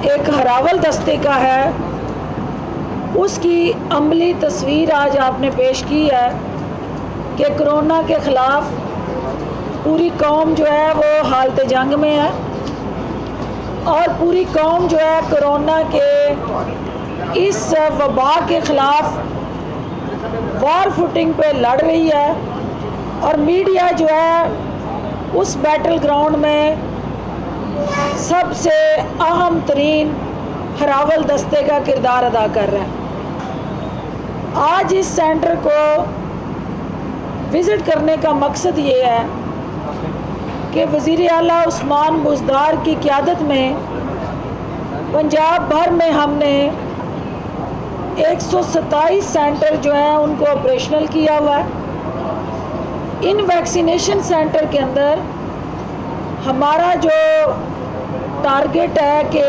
ایک ہراول دستے کا ہے، اس کی عملی تصویر آج آپ نے پیش کی ہے کہ کرونا کے خلاف پوری قوم جو ہے وہ حالت جنگ میں ہے، اور پوری قوم جو ہے کرونا کے اس وبا کے خلاف وار فوٹنگ پہ لڑ رہی ہے، اور میڈیا جو ہے اس بیٹل گراؤنڈ میں سب سے اہم ترین ہراول دستے کا کردار ادا کر رہا ہے۔ آج اس سینٹر کو وزٹ کرنے کا مقصد یہ ہے کہ وزیر اعلیٰ عثمان بزدار کی قیادت میں پنجاب بھر میں ہم نے 127 سینٹر جو ہیں ان کو آپریشنل کیا ہوا ہے۔ ان ویکسینیشن سینٹر کے اندر ہمارا جو ٹارگٹ ہے کہ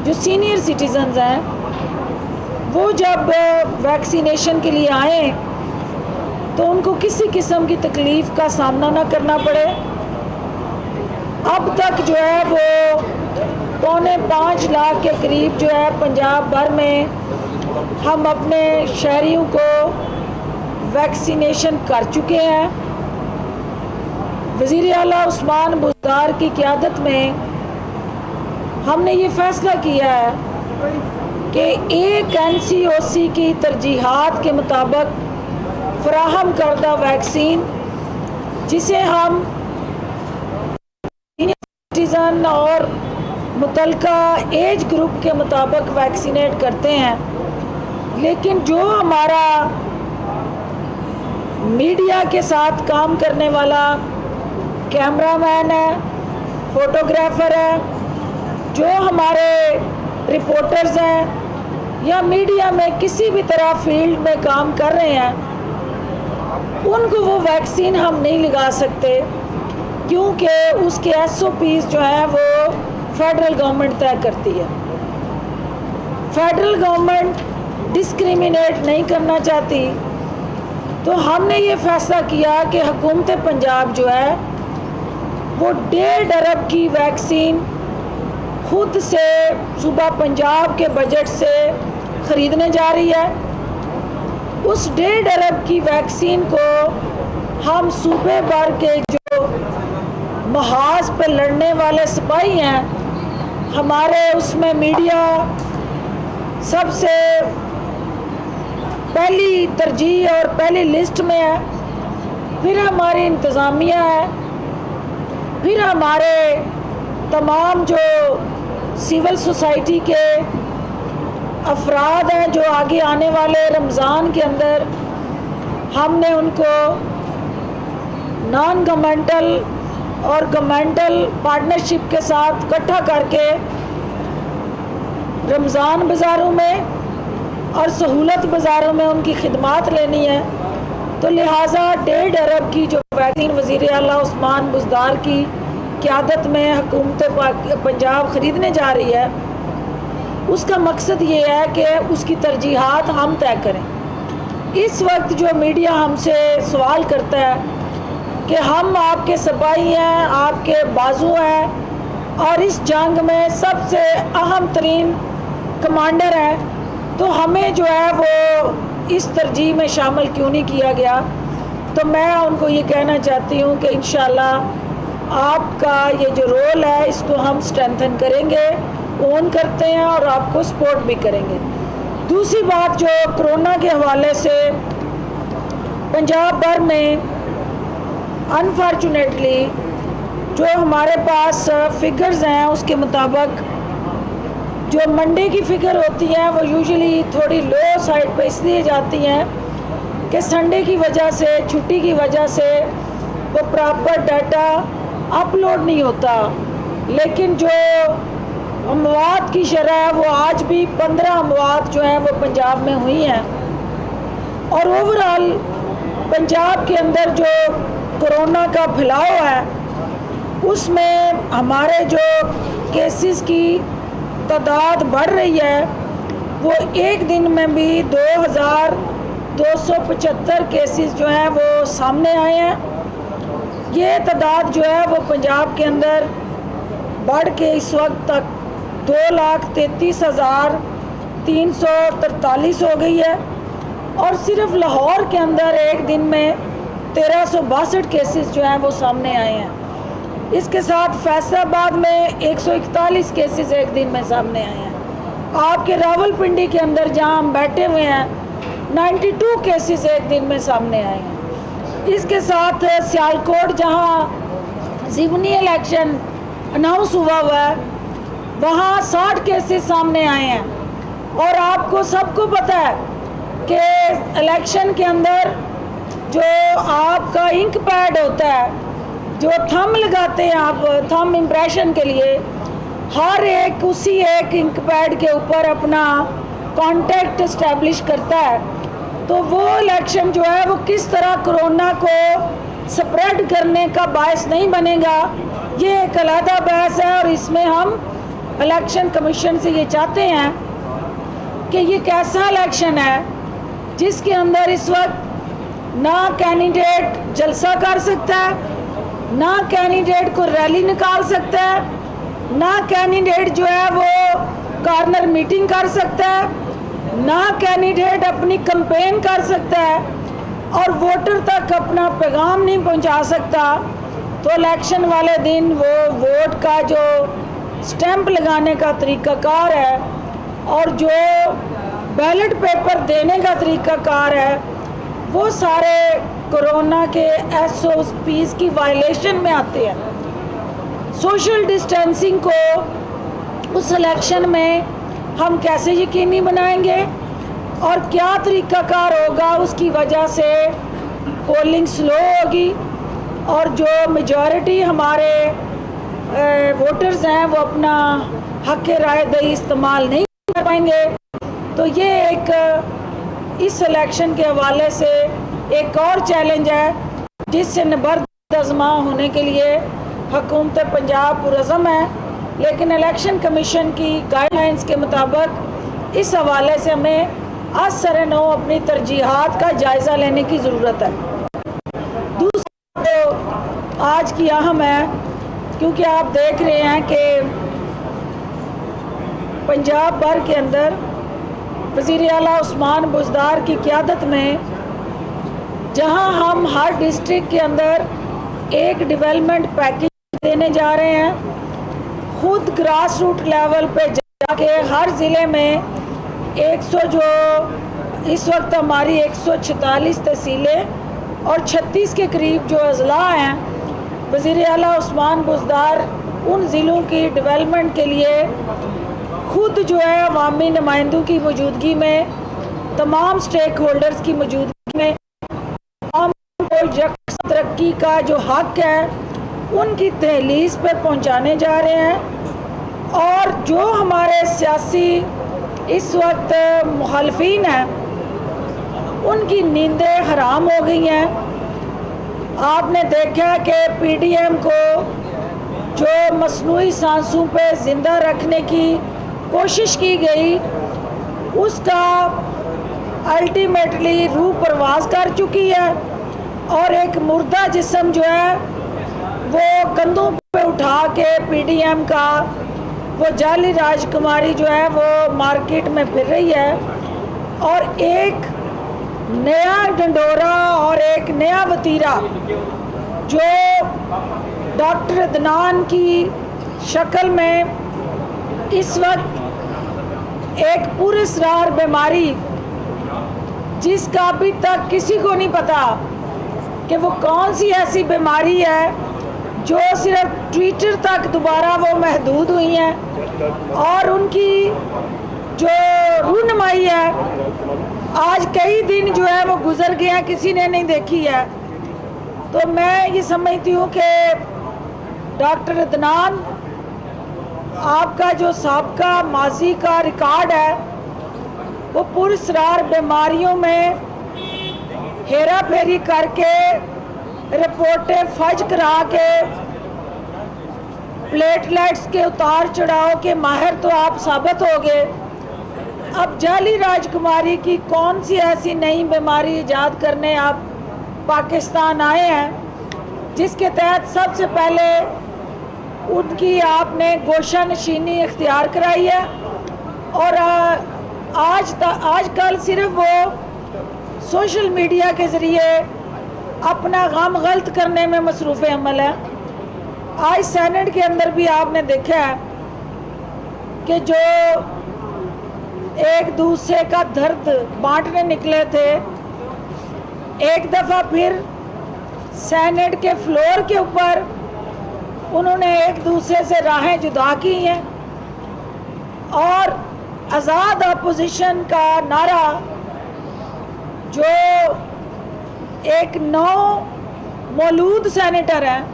جو سینئر سٹیزنز ہیں وہ جب ویکسینیشن کے لیے آئیں تو ان کو کسی قسم کی تکلیف کا سامنا نہ کرنا پڑے۔ اب تک جو ہے وہ 4.25 لاکھ کے قریب جو ہے پنجاب بھر میں ہم اپنے شہریوں کو ویکسینیشن کر چکے ہیں۔ وزیر اعلیٰ عثمان بزدار کی قیادت میں ہم نے یہ فیصلہ کیا ہے کہ ایک NCOC کی ترجیحات کے مطابق فراہم کردہ ویکسین جسے ہم سٹیزن اور متعلقہ ایج گروپ کے مطابق ویکسینیٹ کرتے ہیں، لیکن جو ہمارا میڈیا کے ساتھ کام کرنے والا کیمرہ مین ہے، فوٹوگرافر ہے، جو ہمارے رپورٹرز ہیں یا میڈیا میں کسی بھی طرح فیلڈ میں کام کر رہے ہیں، ان کو وہ ویکسین ہم نہیں لگا سکتے، کیونکہ اس کے SOPs جو ہیں وہ فیڈرل گورنمنٹ طے کرتی ہے۔ فیڈرل گورنمنٹ ڈسکریمنیٹ نہیں کرنا چاہتی، تو ہم نے یہ فیصلہ کیا کہ حکومت پنجاب جو ہے وہ 1.5 ارب کی ویکسین خود سے صوبہ پنجاب کے بجٹ سے خریدنے جا رہی ہے۔ اس 1.5 ارب کی ویکسین کو ہم صوبے بھر کے جو محاذ پہ لڑنے والے سپاہی ہیں، ہمارے اس میں میڈیا سب سے پہلی ترجیح اور پہلی لسٹ میں ہے، پھر ہماری انتظامیہ ہے، پھر ہمارے تمام جو سول سوسائٹی کے افراد ہیں جو آگے آنے والے رمضان کے اندر ہم نے ان کو نان گورنمنٹل اور گورنمنٹل پارٹنرشپ کے ساتھ اکٹھا کر کے رمضان بازاروں میں اور سہولت بازاروں میں ان کی خدمات لینی ہے، تو لہٰذا 1.5 ارب کی جو ویکسین وزیر اعلیٰ عثمان بزدار کی قیادت میں حکومت پنجاب خریدنے جا رہی ہے، اس کا مقصد یہ ہے کہ اس کی ترجیحات ہم طے کریں۔ اس وقت جو میڈیا ہم سے سوال کرتا ہے کہ ہم آپ کے سپاہی ہیں، آپ کے بازو ہیں، اور اس جنگ میں سب سے اہم ترین کمانڈر ہیں، تو ہمیں جو ہے وہ اس ترجیح میں شامل کیوں نہیں کیا گیا؟ تو میں ان کو یہ کہنا چاہتی ہوں کہ انشاءاللہ آپ کا یہ جو رول ہے اس کو ہم اسٹرینتھن کریں گے، اون کرتے ہیں اور آپ کو سپورٹ بھی کریں گے۔ دوسری بات جو کرونا کے حوالے سے پنجاب بھر میں انفارچونیٹلی جو ہمارے پاس فگرز ہیں اس کے مطابق جو منڈے کی فگر ہوتی ہیں وہ یوزلی تھوڑی لو سائڈ پہ اس لیے جاتی ہیں کہ سنڈے کی وجہ سے، چھٹی کی وجہ سے وہ پراپر ڈیٹا اپلوڈ نہیں ہوتا، لیکن جو اموات کی شرح ہے وہ آج بھی 15 اموات جو ہیں وہ پنجاب میں ہوئی ہیں، اور اوورآل پنجاب کے اندر جو کرونا کا پھیلاؤ ہے اس میں ہمارے جو کیسز کی تعداد بڑھ رہی ہے، وہ ایک دن میں بھی 2275 کیسز جو ہیں وہ سامنے آئے ہیں۔ یہ تعداد جو ہے وہ پنجاب کے اندر بڑھ کے اس وقت تک 2,33,343 ہو گئی ہے، اور صرف لاہور کے اندر ایک دن میں 1,362 کیسز جو ہیں وہ سامنے آئے ہیں۔ اس کے ساتھ فیصل آباد میں 141 کیسز ایک دن میں سامنے آئے ہیں۔ آپ کے راول پنڈی کے اندر جہاں ہم بیٹھے ہوئے ہیں 92 کیسز ایک دن میں سامنے آئے ہیں۔ اس کے ساتھ سیالکوٹ جہاں ضمنی الیکشن اناؤنس ہوا ہے وہاں 60 کیسز سامنے آئے ہیں، اور آپ کو سب کو پتہ ہے کہ الیکشن کے اندر جو آپ کا انک پیڈ ہوتا ہے، جو تھم لگاتے ہیں آپ تھم امپریشن کے لیے، ہر ایک اسی ایک انک پیڈ کے اوپر اپنا کانٹیکٹ اسٹیبلش کرتا ہے۔ تو وہ الیکشن جو ہے وہ کس طرح کرونا کو سپریڈ کرنے کا باعث نہیں بنے گا، یہ ایک علیحدہ بحث ہے، اور اس میں ہم الیکشن کمیشن سے یہ چاہتے ہیں کہ یہ کیسا الیکشن ہے جس کے اندر اس وقت نہ کینڈیڈیٹ جلسہ کر سکتا ہے، نہ کینڈیڈیٹ کو ریلی نکال سکتا ہے، نہ کینڈیڈیٹ جو ہے وہ کارنر میٹنگ کر سکتا ہے، نہ کینڈیڈیٹ اپنی کمپین کر سکتا ہے، اور ووٹر تک اپنا پیغام نہیں پہنچا سکتا۔ تو الیکشن والے دن وہ ووٹ کا جو سٹیمپ لگانے کا طریقہ کار ہے اور جو بیلٹ پیپر دینے کا طریقہ کار ہے وہ سارے کرونا کے SOPs کی وائلیشن میں آتے ہیں۔ سوشل ڈسٹینسنگ کو اس الیکشن میں ہم کیسے یقینی بنائیں گے اور کیا طریقہ کار ہوگا، اس کی وجہ سے پولنگ سلو ہوگی اور جو میجورٹی ہمارے ووٹرز ہیں وہ اپنا حق رائے دہی استعمال نہیں کر پائیں گے۔ تو یہ ایک اس الیکشن کے حوالے سے ایک اور چیلنج ہے جس سے نبرد آزما ہونے کے لیے حکومت پنجاب پرعزم ہے، لیکن الیکشن کمیشن کی گائیڈ لائنز کے مطابق اس حوالے سے ہمیں از سر نو اپنی ترجیحات کا جائزہ لینے کی ضرورت ہے۔ دوسرا جو آج کی اہم ہے، کیونکہ آپ دیکھ رہے ہیں کہ پنجاب بھر کے اندر وزیر اعلیٰ عثمان بزدار کی قیادت میں جہاں ہم ہر ڈسٹرکٹ کے اندر ایک ڈیولپمنٹ پیکیج دینے جا رہے ہیں، خود گراس روٹ لیول پہ جا کے ہر ضلع میں 100 جو اس وقت ہماری 146 تحصیلیں اور 36 کے قریب جو اضلاع ہیں، وزیر اعلیٰ عثمان بزدار ان ضلعوں کی ڈیولپمنٹ کے لیے خود جو ہے عوامی نمائندوں کی موجودگی میں، تمام سٹیک ہولڈرز کی موجودگی میں عوام کو یکساں ترقی کا جو حق ہے ان کی دہلیز پہ پہنچانے جا رہے ہیں، اور جو ہمارے سیاسی اس وقت مخالفین ہیں ان کی نیندیں حرام ہو گئی ہیں۔ آپ نے دیکھا کہ PDM کو جو مصنوعی سانسوں پہ زندہ رکھنے کی کوشش کی گئی اس کا الٹیمیٹلی روح پرواز کر چکی ہے، اور ایک مردہ جسم جو ہے وہ کندھوں پہ اٹھا کے PDM کا وہ جعلی راج کماری جو ہے وہ مارکیٹ میں پھر رہی ہے، اور ایک نیا ڈنڈورا اور ایک نیا وتیرہ جو ڈاکٹر عدنان کی شکل میں اس وقت ایک پراسرار بیماری جس کا ابھی تک کسی کو نہیں پتا کہ وہ کون سی ایسی بیماری ہے جو صرف ٹویٹر تک دوبارہ وہ محدود ہوئی ہیں، اور ان کی جو رونمائی ہے آج کئی دن جو ہے وہ گزر گئے ہیں، کسی نے نہیں دیکھی ہے۔ تو میں یہ سمجھتی ہوں کہ ڈاکٹر عدنان آپ کا جو سابقہ ماضی کا ریکارڈ ہے وہ پراسرار بیماریوں میں ہیرا پھیری کر کے رپورٹیں فج کرا کے پلیٹلیٹس کے اتار چڑھاؤ کے ماہر تو آپ ثابت ہو گئے، اب جعلی راج کماری کی کون سی ایسی نئی بیماری ایجاد کرنے آپ پاکستان آئے ہیں جس کے تحت سب سے پہلے ان کی آپ نے گوشہ نشینی اختیار کرائی ہے، اور آج کل صرف وہ سوشل میڈیا کے ذریعے اپنا غم غلط کرنے میں مصروف عمل ہے۔ آج سینٹ کے اندر بھی آپ نے دیکھا ہے کہ جو ایک دوسرے کا درد بانٹنے نکلے تھے، ایک دفعہ پھر سینٹ کے فلور کے اوپر انہوں نے ایک دوسرے سے راہیں جدا کی ہیں، اور آزاد اپوزیشن کا نعرہ جو ایک نو مولود سینیٹر ہیں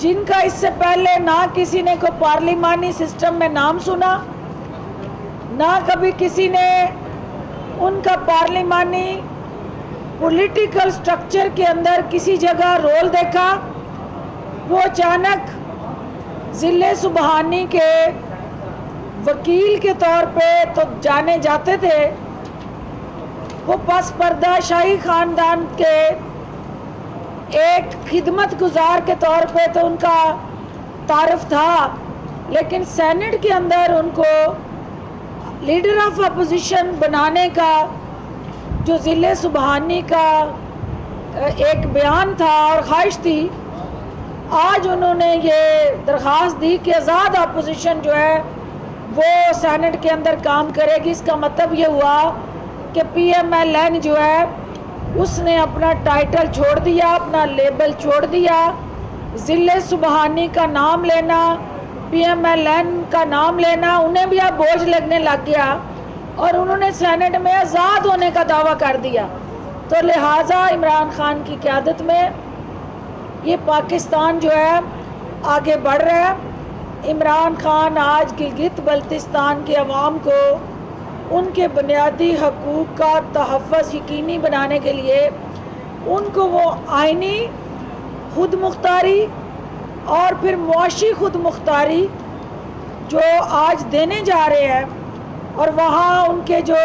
جن کا اس سے پہلے نہ کسی نے کوئی پارلیمانی سسٹم میں نام سنا، نہ کبھی کسی نے ان کا پارلیمانی پولیٹیکل سٹرکچر کے اندر کسی جگہ رول دیکھا، وہ اچانک ضلع سبحانی کے وکیل کے طور پہ تو جانے جاتے تھے، وہ پس پردہ شاہی خاندان کے ایک خدمت گزار کے طور پہ تو ان کا تعارف تھا، لیکن سینٹ کے اندر ان کو لیڈر آف اپوزیشن بنانے کا جو ضلع سبحانی کا ایک بیان تھا اور خواہش تھی، آج انہوں نے یہ درخواست دی کہ آزاد اپوزیشن جو ہے وہ سینٹ کے اندر کام کرے گی۔ اس کا مطلب یہ ہوا کہ پی ایم ایل این جو ہے اس نے اپنا ٹائٹل چھوڑ دیا، اپنا لیبل چھوڑ دیا، ضلع سبحانی کا نام لینا، پی ایم ایل این کا نام لینا انہیں بھی اب بوجھ لگنے لگ گیا، اور انہوں نے سینٹ میں آزاد ہونے کا دعویٰ کر دیا۔ تو لہٰذا عمران خان کی قیادت میں یہ پاکستان جو ہے آگے بڑھ رہا ہے۔ عمران خان آج گلگت بلتستان کے عوام کو ان کے بنیادی حقوق کا تحفظ یقینی بنانے کے لیے ان کو وہ آئینی خود مختاری اور پھر معاشی خود مختاری جو آج دینے جا رہے ہیں، اور وہاں ان کے جو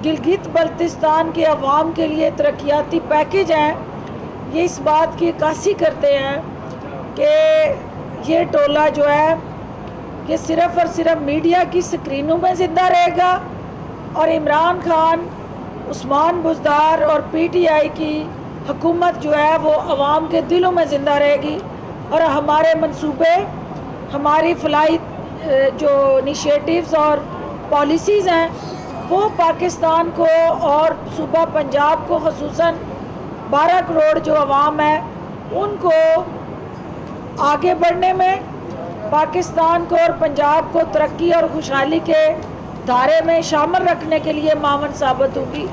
گلگت بلتستان کے عوام کے لیے ترقیاتی پیکیج ہیں، یہ اس بات کی عکاسی کرتے ہیں کہ یہ ٹولہ جو ہے یہ صرف اور صرف میڈیا کی سکرینوں میں زندہ رہے گا، اور عمران خان، عثمان بزدار اور پی ٹی آئی کی حکومت جو ہے وہ عوام کے دلوں میں زندہ رہے گی، اور ہمارے منصوبے، ہماری فلاحی جو انیشیٹیوز اور پالیسیز ہیں وہ پاکستان کو اور صوبہ پنجاب کو خصوصاً 12 کروڑ جو عوام ہے ان کو آگے بڑھنے میں، پاکستان کو اور پنجاب کو ترقی اور خوشحالی کے دھارے میں شامل رکھنے کے لیے معاون ثابت ہوگی۔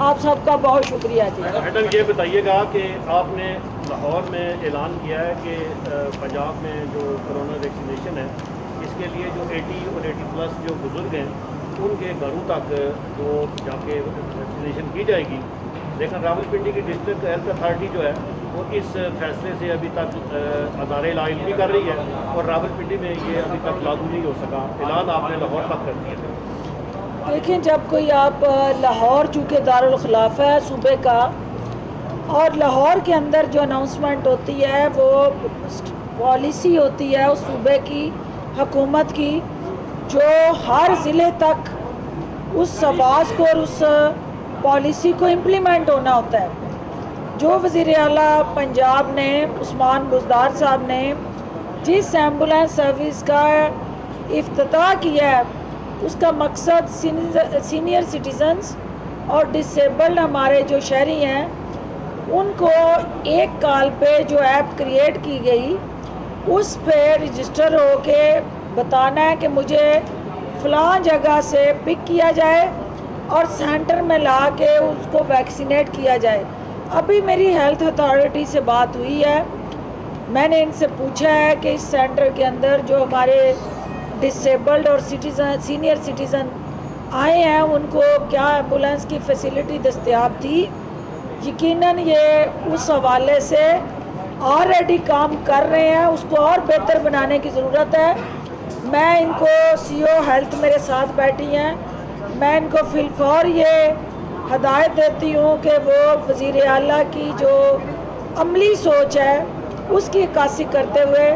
آپ سب کا بہت شکریہ جی۔ میڈم یہ بتائیے گا کہ آپ نے لاہور میں اعلان کیا ہے کہ پنجاب میں جو کرونا ویکسینیشن ہے اس کے لیے جو 80 اور 80+ جو بزرگ ہیں ان کے گھروں تک جو جا کے ویکسینیشن کی جائے گی، لیکن راولپنڈی کی ڈسٹرکٹ ہیلتھ اتھارٹی جو ہے وہ اس فیصلے سے ابھی تک ادارے علمی کر رہی ہے، اور راولپنڈی میں یہ ابھی تک لاگو نہیں ہو سکا۔ اعلان آپ نے لاہور تک کر دیا۔ دیکھیں، جب کوئی آپ لاہور چونکہ دارالخلاف ہے صوبے کا، اور لاہور کے اندر جو اناؤنسمنٹ ہوتی ہے وہ پالیسی ہوتی ہے اس صوبے کی حکومت کی، جو ہر ضلع تک اس آواز کو اور اس پالیسی کو امپلیمنٹ ہونا ہوتا ہے۔ جو وزیر اعلیٰ پنجاب نے عثمان بزدار صاحب نے جس ایمبولینس سروس کا افتتاح کیا ہے اس کا مقصد سینئر سٹیزنز اور ڈسیبلڈ ہمارے جو شہری ہیں ان کو ایک کال پہ جو ایپ کریٹ کی گئی اس پہ رجسٹر ہو کے بتانا ہے کہ مجھے فلاں جگہ سے پک کیا جائے اور سینٹر میں لا کے اس کو ویکسینیٹ کیا جائے۔ ابھی میری ہیلتھ اتھارٹی سے بات ہوئی ہے، میں نے ان سے پوچھا ہے کہ اس سینٹر کے اندر جو ہمارے ڈسیبلڈ اور سینئر سٹیزن آئے ہیں ان کو کیا ایمبولینس کی فیسلٹی دستیاب تھی۔ یقیناً یہ اس حوالے سے آلریڈی کام کر رہے ہیں، اس کو اور بہتر بنانے کی ضرورت ہے۔ میں ان کو سی او ہیلتھ میرے ساتھ بیٹھی ہیں، میں ان کو فی الفور یہ ہدایت دیتی ہوں کہ وہ وزیر اعلیٰ کی جو عملی سوچ ہے اس کی عکاسی کرتے ہوئے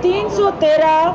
313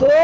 2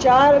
4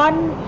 1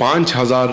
5000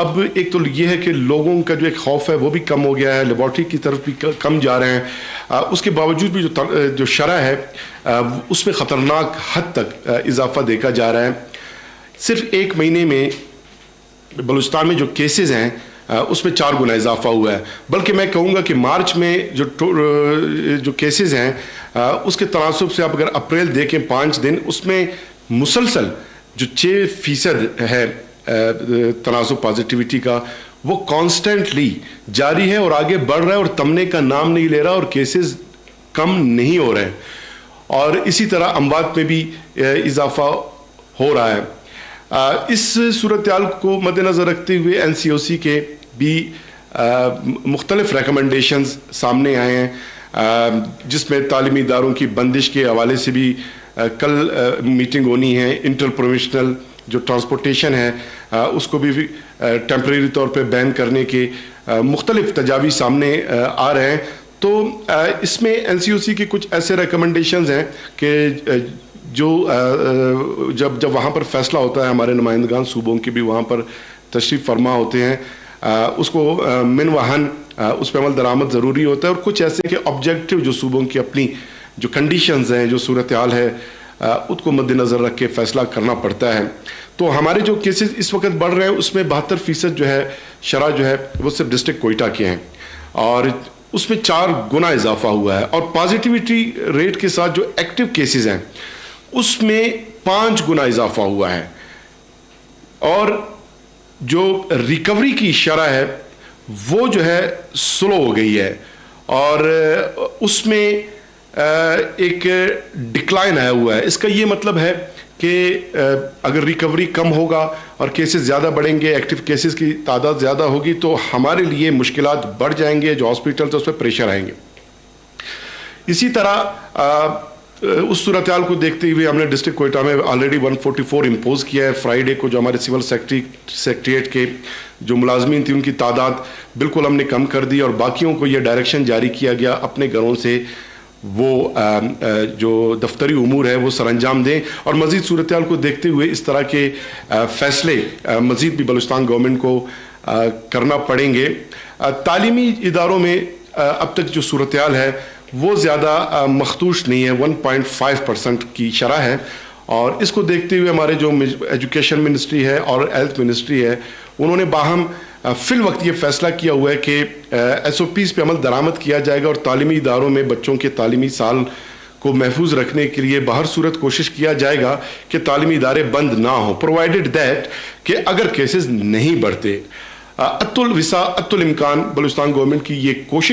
اب ایک تو یہ ہے کہ لوگوں کا جو ایک خوف ہے وہ بھی کم ہو گیا ہے, لیبارٹری کی طرف بھی کم جا رہے ہیں. اس کے باوجود بھی جو شرح ہے اس میں خطرناک حد تک اضافہ دیکھا جا رہا ہے. صرف ایک مہینے میں بلوچستان میں جو کیسز ہیں اس میں 4 گنا اضافہ ہوا ہے. بلکہ میں کہوں گا کہ مارچ میں جو کیسز ہیں اس کے تناسب سے آپ اگر اپریل دیکھیں 5 دن, اس میں مسلسل جو 6% ہے تناسب پازیٹیوٹی کا, وہ کانسٹنٹلی جاری ہے اور آگے بڑھ رہا ہے اور تمنے کا نام نہیں لے رہا اور کیسز کم نہیں ہو رہے ہیں. اور اسی طرح اموات میں بھی اضافہ ہو رہا ہے. اس صورتحال کو مد نظر رکھتے ہوئے NCOC کے بھی مختلف ریکمنڈیشنز سامنے آئے ہیں, جس میں تعلیمی اداروں کی بندش کے حوالے سے بھی کل میٹنگ ہونی ہے. انٹر پروفیشنل جو ٹرانسپورٹیشن ہے اس کو بھی ٹیمپریری طور پہ بین کرنے کے مختلف تجاویز سامنے آ رہے ہیں. تو اس میں NCOC کی کچھ ایسے ریکمنڈیشنز ہیں کہ جو جب وہاں پر فیصلہ ہوتا ہے, ہمارے نمائندگان صوبوں کے بھی وہاں پر تشریف فرما ہوتے ہیں, اس کو من وہن اس پہ عمل درآمد ضروری ہوتا ہے. اور کچھ ایسے کہ آبجیکٹو جو صوبوں کی اپنی جو کنڈیشنز ہیں, جو صورتحال ہے, اس کو مد نظر رکھ کے فیصلہ کرنا پڑتا ہے. تو ہمارے جو کیسز اس وقت بڑھ رہے ہیں اس میں 72% جو ہے شرح جو ہے وہ صرف ڈسٹرکٹ کوئٹہ کے ہیں, اور اس میں 4 گنا اضافہ ہوا ہے. اور پازیٹیوٹی ریٹ کے ساتھ جو ایکٹیو کیسز ہیں اس میں 5 گنا اضافہ ہوا ہے. اور جو ریکوری کی شرح ہے وہ جو ہے سلو ہو گئی ہے, اور اس میں ایک ڈکلائن آیا ہوا ہے. اس کا یہ مطلب ہے کہ اگر ریکوری کم ہوگا اور کیسز زیادہ بڑھیں گے, ایکٹیو کیسز کی تعداد زیادہ ہوگی, تو ہمارے لیے مشکلات بڑھ جائیں گے, جو ہاسپٹل تو اس پہ پریشر آئیں گے. اسی طرح اس صورتحال کو دیکھتے ہوئے ہم نے ڈسٹرکٹ کوئٹہ میں آلریڈی 144 امپوز کیا ہے. فرائیڈے کو جو ہمارے سول سیکریٹریٹ کے جو ملازمین تھی ان کی تعداد بالکل ہم نے کم کر دی, اور باقیوں کو یہ ڈائریکشن جاری کیا گیا اپنے گھروں سے وہ جو دفتری امور ہے وہ سر انجام دیں. اور مزید صورتحال کو دیکھتے ہوئے اس طرح کے فیصلے مزید بھی بلوچستان گورنمنٹ کو کرنا پڑیں گے. تعلیمی اداروں میں اب تک جو صورتحال ہے وہ زیادہ مخدوش نہیں ہے, 1.5% کی شرح ہے. اور اس کو دیکھتے ہوئے ہمارے جو ایجوکیشن منسٹری ہے اور ہیلتھ منسٹری ہے انہوں نے باہم فی الوقت یہ فیصلہ کیا ہوا ہے کہ SOPs پہ عمل درآمد کیا جائے گا, اور تعلیمی اداروں میں بچوں کے تعلیمی سال کو محفوظ رکھنے کے لیے بہر صورت کوشش کیا جائے گا کہ تعلیمی ادارے بند نہ ہوں, پرووائڈڈ دیٹ کہ اگر کیسز نہیں بڑھتے. ات الوسع ات الامکان بلوچستان گورنمنٹ کی یہ کوشش